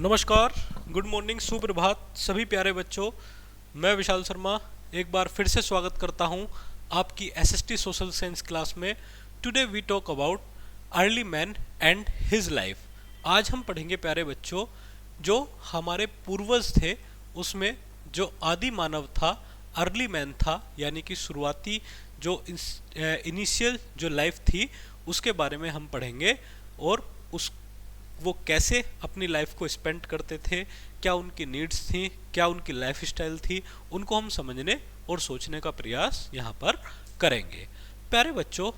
नमस्कार, good morning, सुप्रभात सभी प्यारे बच्चों। मैं विशाल शर्मा एक बार फिर से स्वागत करता हूं आपकी एसएसटी सोशल साइंस क्लास में। Today we talk about early man and his life. आज हम पढ़ेंगे प्यारे बच्चों, जो हमारे पूर्वज थे उसमें जो आदि मानव था, अर्ली मैन था, यानी कि शुरुआती जो इनिशियल जो लाइफ थी उसके बारे में हम पढ़ेंगे और उस वो कैसे अपनी लाइफ को स्पेंड करते थे, क्या उनकी नीड्स थी, क्या उनकी लाइफ स्टाइल थी, उनको हम समझने और सोचने का प्रयास यहाँ पर करेंगे। प्यारे बच्चों,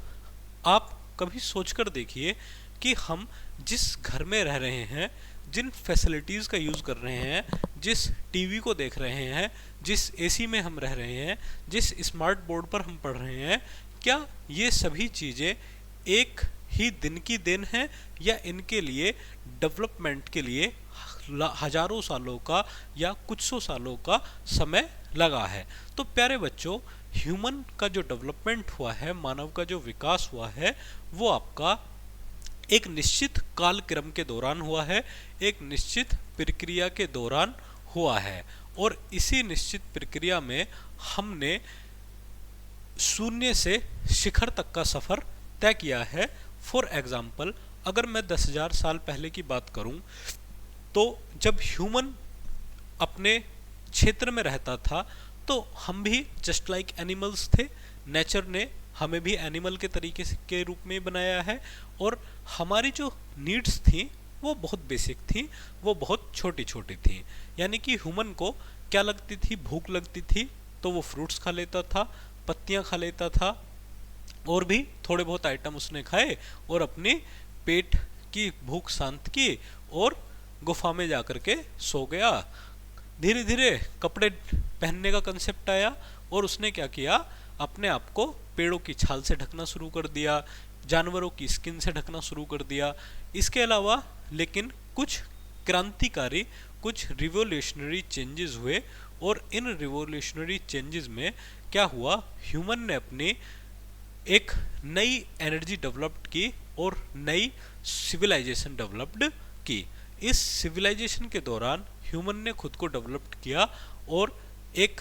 आप कभी सोचकर देखिए कि हम जिस घर में रह रहे हैं, जिन फैसिलिटीज़ का यूज़ कर रहे हैं, जिस टीवी को देख रहे हैं, जिस एसी में हम रह रहे हैं, जिस स्मार्ट बोर्ड पर हम पढ़ रहे हैं, क्या ये सभी चीज़ें एक ही दिन की देन है या इनके लिए डेवलपमेंट के लिए हजारों सालों का या कुछ सौ सालों का समय लगा है? तो प्यारे बच्चों, ह्यूमन का जो डेवलपमेंट हुआ है, मानव का जो विकास हुआ है, वो आपका एक निश्चित कालक्रम के दौरान हुआ है, एक निश्चित प्रक्रिया के दौरान हुआ है। और इसी निश्चित प्रक्रिया में हमने शून्य से शिखर तक का सफर तय किया है। फॉर एग्जाम्पल, अगर मैं 10,000 साल पहले की बात करूं, तो जब ह्यूमन अपने क्षेत्र में रहता था तो हम भी जस्ट लाइक एनिमल्स थे। नेचर ने हमें भी एनिमल के तरीके के रूप में बनाया है और हमारी जो नीड्स थी वो बहुत बेसिक थी, वो बहुत छोटी छोटी थी। यानी कि ह्यूमन को क्या लगती थी? भूख लगती थी तो वो फ्रूट्स खा लेता था, पत्तियां खा लेता था और भी थोड़े बहुत आइटम उसने खाए और अपनी पेट की भूख शांत की और गुफा में जाकर के सो गया। धीरे धीरे कपड़े पहनने का कंसेप्ट आया और उसने क्या किया? अपने आप को पेड़ों की छाल से ढकना शुरू कर दिया, जानवरों की स्किन से ढकना शुरू कर दिया। इसके अलावा लेकिन कुछ क्रांतिकारी, कुछ रिवोल्यूशनरी चेंजेस हुए और इन रिवोल्यूशनरी चेंजेस में क्या हुआ? ह्यूमन ने अपनी एक नई एनर्जी डेवलप्ड की और नई सिविलाइजेशन डेवलप्ड की। इस सिविलाइजेशन के दौरान ह्यूमन ने खुद को डेवलप्ड किया और एक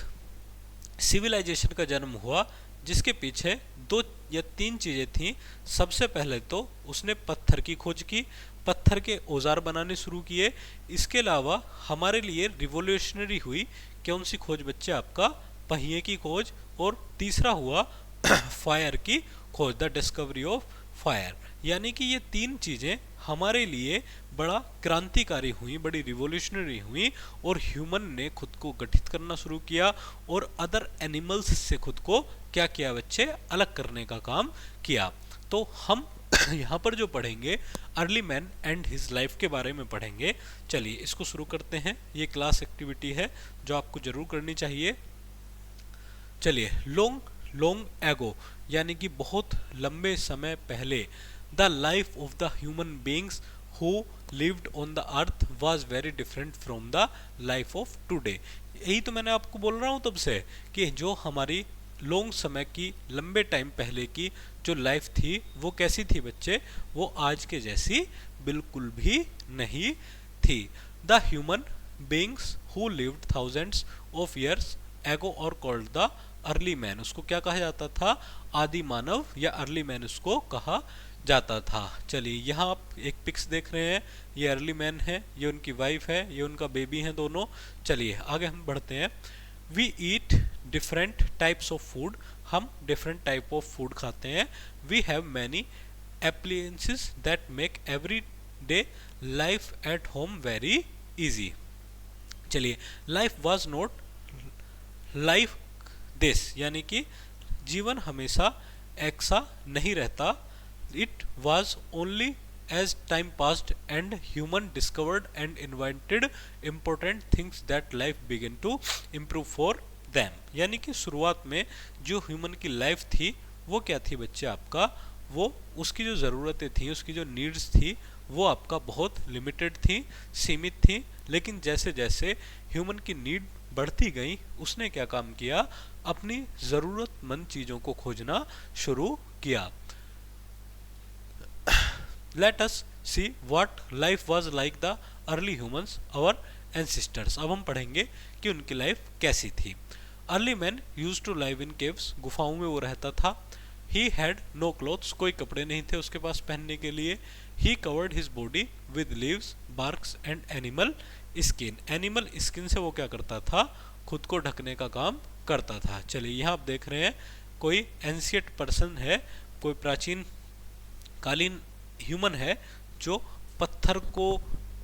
सिविलाइजेशन का जन्म हुआ जिसके पीछे 2 या 3 चीज़ें थीं। सबसे पहले तो उसने पत्थर की खोज की, पत्थर के औजार बनाने शुरू किए। इसके अलावा हमारे लिए रिवोल्यूशनरी हुई कौन सी खोज बच्चे? आपका पहिए की खोज। और तीसरा हुआ फायर की खोज, द डिस्कवरी ऑफ फायर। यानी कि ये 3 चीज़ें हमारे लिए बड़ा क्रांतिकारी हुई, बड़ी रिवोल्यूशनरी हुई और ह्यूमन ने खुद को गठित करना शुरू किया और अदर एनिमल्स से खुद को क्या किया बच्चे? अलग करने का काम किया। तो हम यहाँ पर जो पढ़ेंगे early man and his life के बारे में पढ़ेंगे। चलिए इसको शुरू करते हैं। ये क्लास एक्टिविटी है जो आपको जरूर करनी चाहिए। चलिए, लॉन्ग एगो यानी कि बहुत लंबे समय पहले, the life of the human beings who lived on the earth was very different from the life of today. यही तो मैंने आपको बोल रहा हूँ तब से कि जो हमारी लॉन्ग समय की, लंबे टाइम पहले की जो लाइफ थी वो कैसी थी बच्चे? वो आज के जैसी बिल्कुल भी नहीं थी। The human beings who lived thousands of years ago और कॉल्ड द अर्ली मैन, उसको क्या कहा जाता था? आदि मानव या अर्ली मैन उसको कहा जाता था। चलिए यहाँ आप एक पिक्स देख रहे हैं, ये अर्ली मैन है, ये उनकी वाइफ है, ये उनका बेबी है दोनों। चलिए आगे हम बढ़ते हैं। We eat different types of food, हम डिफरेंट टाइप ऑफ फूड खाते हैं। We have many appliances that make every day life at home very easy. चलिए, life was not life this, यानी कि जीवन हमेशा ऐसा नहीं रहता। It was only as time passed and human discovered and invented important things that life begin to improve for them. यानी कि शुरुआत में जो ह्यूमन की लाइफ थी वो क्या थी बच्चे? आपका वो उसकी जो ज़रूरतें थी, उसकी जो नीड्स थी वो आपका बहुत लिमिटेड थी, सीमित थी। लेकिन जैसे जैसे ह्यूमन की नीड बढ़ती गई, उसने क्या काम किया? अपनी ज़रूरतमंद चीज़ों को खोजना शुरू किया। Let us see what life was like the early humans our ancestors. अब हम पढ़ेंगे कि उनकी लाइफ कैसी थी। Early man used to live in caves, गुफाओं में वो रहता था। ही हैड नो क्लोथ्स, कोई कपड़े नहीं थे उसके पास पहनने के लिए। He covered his body with leaves, barks and animal skin, animal skin से वो क्या करता था, खुद को ढकने का काम करता था। चलिए यहाँ आप देख रहे हैं कोई एंशियंट पर्सन है, कोई प्राचीन कालीन ह्यूमन है जो पत्थर को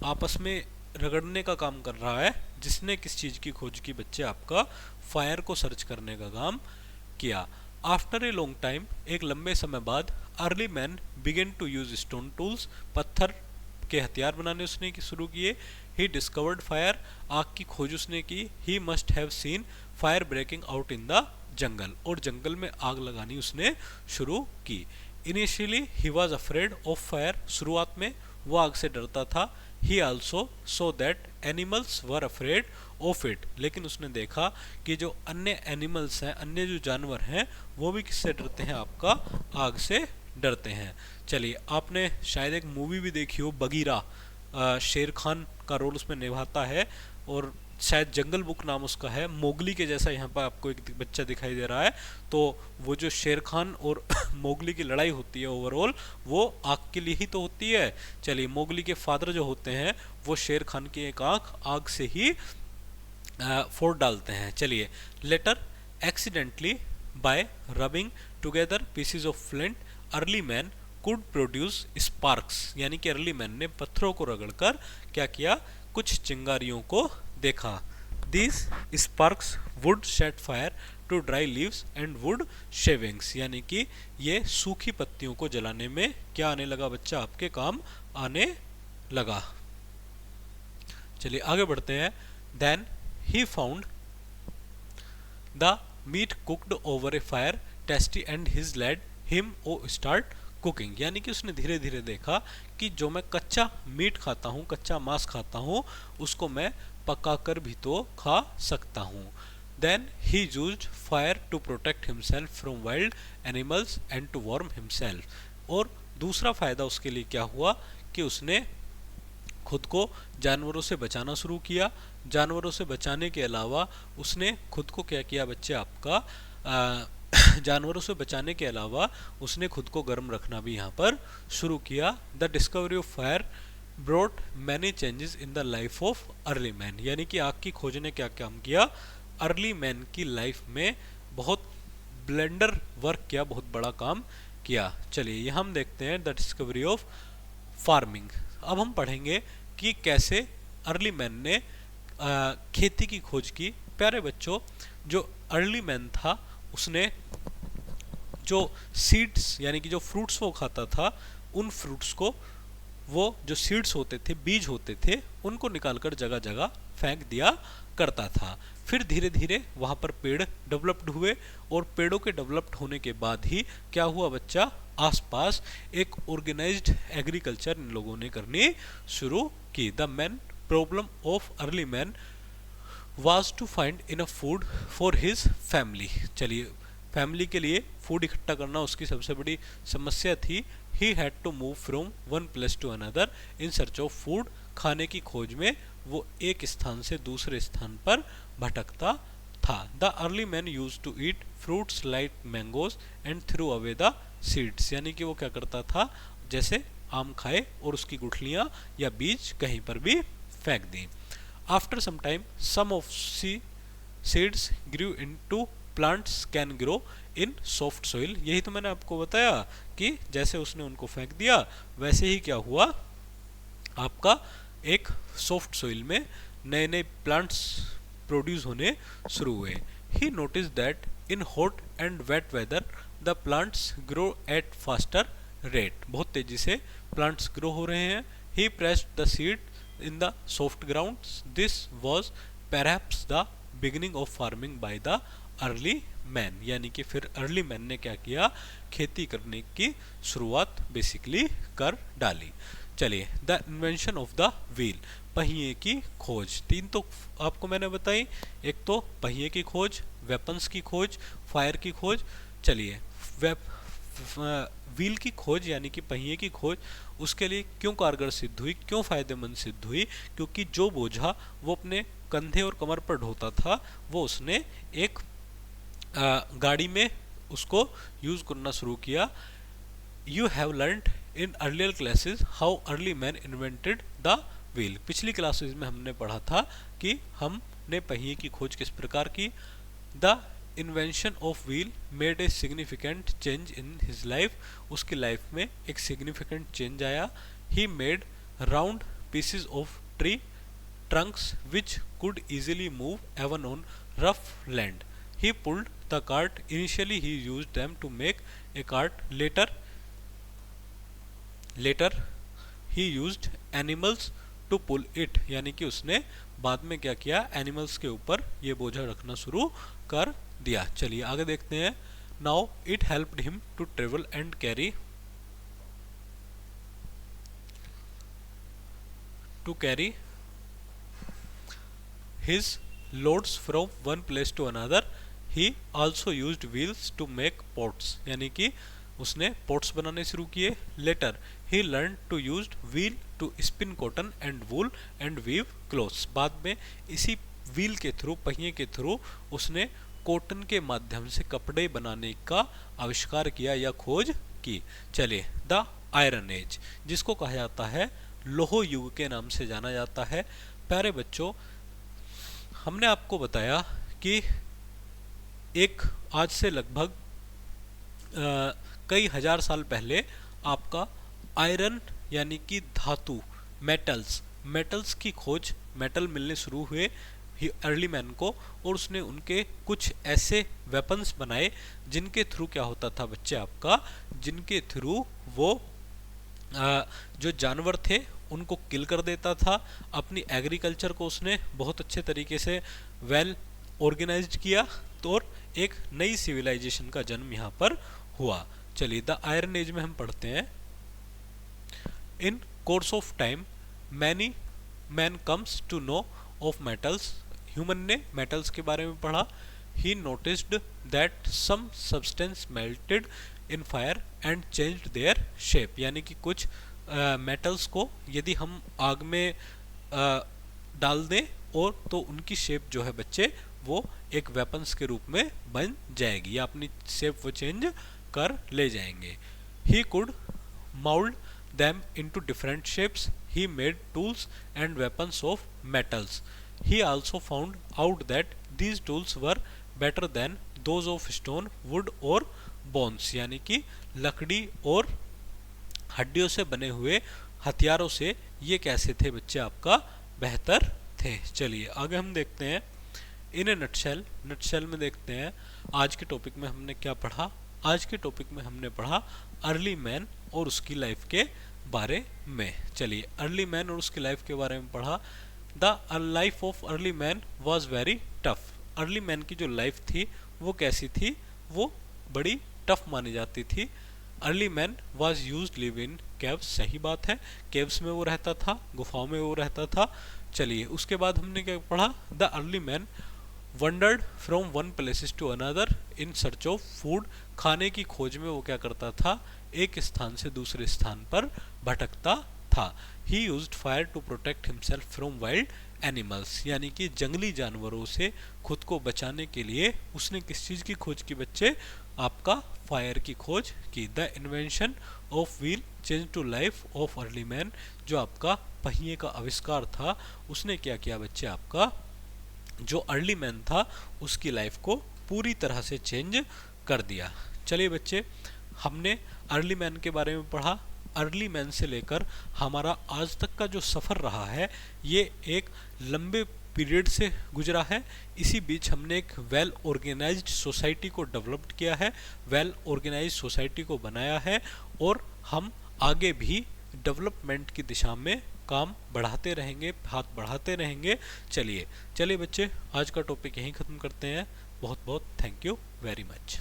आपस में रगड़ने का काम कर रहा है। जिसने किस चीज़ की खोज की बच्चे, आपका फायर को सर्च करने का काम किया। आफ्टर ए लॉन्ग टाइम, एक लंबे समय बाद, early man began to use stone tools, पत्थर के हथियार बनाने उसने शुरू किए। ही डिस्कवर्ड फायर, आग की खोज उसने की। He must have seen fire breaking out in the jungle, और जंगल में आग लगानी उसने शुरू की। Initially he was afraid of fire, शुरुआत में वो आग से डरता था। He also saw that animals were afraid of it, लेकिन उसने देखा कि जो अन्य एनिमल्स हैं, अन्य जो जानवर हैं, वो भी किससे डरते हैं, आपका आग से डरते हैं। चलिए आपने शायद एक मूवी भी देखी हो, बगीरा, शेर खान का रोल उसमें निभाता है, और शायद जंगल बुक नाम उसका है। मोगली के जैसा यहाँ पर आपको एक बच्चा दिखाई दे रहा है। तो वो जो शेर खान और मोगली की लड़ाई होती है ओवरऑल, वो आग के लिए ही तो होती है। चलिए मोगली के फादर जो होते हैं वो शेर खान की एक आंख आग से ही फोड़ डालते हैं। चलिए, later accidentally by rubbing together pieces of flint, early man could produce sparks, यानी कि अर्ली मैन ने पत्थरों को रगड़कर क्या किया, कुछ चिंगारियों को देखा। These sparks would set fire to dry leaves and wood shavings, यानी कि ये सूखी पत्तियों को जलाने में क्या आने लगा बच्चा, आपके काम आने लगा। चलिए आगे बढ़ते हैं। Then he found the meat cooked over a fire tasty and his led him to start cooking, यानी कि उसने धीरे धीरे देखा कि जो मैं कच्चा मीट खाता हूँ, कच्चा मांस खाता हूँ, उसको मैं पकाकर भी तो खा सकता हूँ। Then he used fire to protect himself from wild animals and to warm himself, और दूसरा फायदा उसके लिए क्या हुआ कि उसने खुद को जानवरों से बचाना शुरू किया। जानवरों से बचाने के अलावा उसने खुद को क्या किया बच्चे, आपका जानवरों से बचाने के अलावा उसने खुद को गर्म रखना भी यहाँ पर शुरू किया। The discovery of fire brought many changes in the life of early man, यानी कि आग की खोज ने क्या काम किया, अर्ली मैन की लाइफ में बहुत ब्लेंडर वर्क किया, बहुत बड़ा काम किया। चलिए यहाँ हम देखते हैं द डिस्कवरी ऑफ फार्मिंग। अब हम पढ़ेंगे कि कैसे अर्ली मैन ने खेती की खोज की। प्यारे बच्चों, जो अर्ली मैन था उसने जो सीड्स, यानी कि जो फ्रूट्स वो खाता था, उन फ्रूट्स को, वो जो सीड्स होते थे, बीज होते थे, उनको निकालकर जगह जगह फेंक दिया करता था। फिर धीरे धीरे वहाँ पर पेड़ डेवलप्ड हुए, और पेड़ों के डेवलप्ड होने के बाद ही क्या हुआ बच्चा, आसपास एक ऑर्गेनाइज्ड एग्रीकल्चर इन लोगों ने करनी शुरू की। The main problem of early man was to find enough food for his family. चलिए, फैमिली के लिए फूड इकट्ठा करना उसकी सबसे बड़ी समस्या थी। He had to move from one place to another in search of food, खाने की खोज में वो एक स्थान से दूसरे स्थान पर भटकता था। The early man use to eat fruits like mangoes and throw away the seeds, यानी कि वो क्या करता था, जैसे आम खाए और उसकी गुठलियाँ या बीज कहीं पर भी फेंक दी। After some time, some of seeds grew into plants can grow in soft soil। यही तो मैंने आपको बताया कि जैसे उसने उनको फेंक दिया, वैसे ही क्या हुआ, आपका एक सॉफ्ट सोइल में नए नए प्लांट्स प्रोड्यूस होने शुरू हुए। He noticed that in hot and wet weather the plants grow at faster rate। बहुत तेजी से प्लांट्स ग्रो हो रहे हैं। He pressed the seed in the soft grounds। This was perhaps the beginning of farming by the early man, यानी कि फिर early man ने क्या किया, खेती करने की शुरुआत बेसिकली कर डाली। चलिए, the invention of the wheel, पहिए की खोज। तीन तो आपको मैंने बताई, एक तो पहिए की खोज, वेपन्स की खोज, फायर की खोज। चलिए, व्हील की खोज यानी कि पहिए की खोज उसके लिए क्यों कारगर सिद्ध हुई, क्यों फायदेमंद सिद्ध हुई? क्योंकि जो बोझा वो अपने कंधे और कमर पर ढोता था वो उसने एक गाड़ी में उसको यूज करना शुरू किया। You have learned in earlier classes how early man invented the wheel. पिछली क्लासेस में हमने पढ़ा था कि हमने पहिए की खोज किस प्रकार की। The invention of wheel made a significant change in his life. उसकी लाइफ में एक सिग्निफिकेंट चेंज आया। He made round pieces of tree trunks which could easily move even on rough land. He pulled the cart. Initially he used them to make a cart. Later he used animals to pull it. यानी कि उसने बाद में क्या किया, animals के ऊपर ये बोझा रखना शुरू कर दिया। चलिए आगे देखते हैं। Now it helped him to travel and carry his loads from one place to another. He also used wheels to make pots. यानी कि उसने पोट्स बनाने शुरू किए। Later he learn to use wheel to spin cotton and wool and weave clothes. बाद में इसी wheel के थ्रू, पहिए के थ्रू उसने कॉटन के माध्यम से कपड़े बनाने का आविष्कार किया या खोज की। चलिए, द आयरन एज, जिसको कहा जाता है लोह युग के नाम से जाना जाता है। प्यारे बच्चों, हमने आपको बताया कि एक आज से लगभग कई हजार साल पहले आपका आयरन यानी कि धातु, मेटल्स की खोज, मेटल मिलने शुरू हुए अर्ली मैन को, और उसने उनके कुछ ऐसे वेपन्स बनाए जिनके थ्रू क्या होता था बच्चे आपका, जिनके थ्रू वो जो जानवर थे उनको किल कर देता था। अपनी एग्रीकल्चर को उसने बहुत अच्छे तरीके से वेल ऑर्गेनाइज्ड किया, तो और एक नई सिविलाइजेशन का जन्म यहाँ पर हुआ। चलिए, द आयरन एज में हम पढ़ते हैं। In course of time many man comes to know of metals. Human ने मेटल्स के बारे में पढ़ा। He noticed that some substance melted in fire and changed their shape. यानी कि कुछ मेटल्स को यदि हम आग में डाल दें और तो उनकी शेप जो है बच्चे वो एक वेपन्स के रूप में बन जाएगी, या अपनी शेप वो चेंज कर ले जाएंगे। He could mould them into different shapes. He made tools and weapons of metals. He also found out that these tools were better than those of stone, wood or bones. यानी कि लकड़ी और हड्डियों से बने हुए हथियारों से ये कैसे थे बच्चे आपका, बेहतर थे। चलिए आगे हम देखते हैं। इन ए नटशेल में देखते हैं आज के टॉपिक में हमने क्या पढ़ा। आज के टॉपिक में हमने पढ़ा अर्ली मैन और उसकी लाइफ के बारे में। चलिए, अर्ली मैन और उसकी लाइफ के बारे में पढ़ा। The life of early man was very tough. Early man की जो लाइफ थी वो कैसी थी, वो बड़ी टफ मानी जाती थी। Early man was used live in caves. सही बात है, केव्स में वो रहता था, गुफाओं में वो रहता था। चलिए, उसके बाद हमने क्या पढ़ा। The early man wandered from one places to another in search of food. खाने की खोज में वो क्या करता था, एक स्थान से दूसरे स्थान पर भटकता था। He used fire to protect himself from wild animals. यानी कि जंगली जानवरों से खुद को बचाने के लिए उसने किस चीज़ की खोज की बच्चे, आपका फायर की खोज की। The invention of wheel change to life of early man. जो आपका पहिए का आविष्कार था उसने क्या किया बच्चे, आपका जो अर्ली मैन था उसकी लाइफ को पूरी तरह से चेंज कर दिया। चलिए बच्चे, हमने अर्ली मैन के बारे में पढ़ा। अर्ली मैन से लेकर हमारा आज तक का जो सफ़र रहा है ये एक लंबे पीरियड से गुजरा है। इसी बीच हमने एक वेल ऑर्गेनाइज्ड सोसाइटी को डेवलप किया है, वेल ऑर्गेनाइज्ड सोसाइटी को बनाया है, और हम आगे भी डेवलपमेंट की दिशा में काम बढ़ाते रहेंगे, हाथ बढ़ाते रहेंगे। चलिए बच्चे, आज का टॉपिक यहीं ख़त्म करते हैं। बहुत बहुत थैंक यू वेरी मच।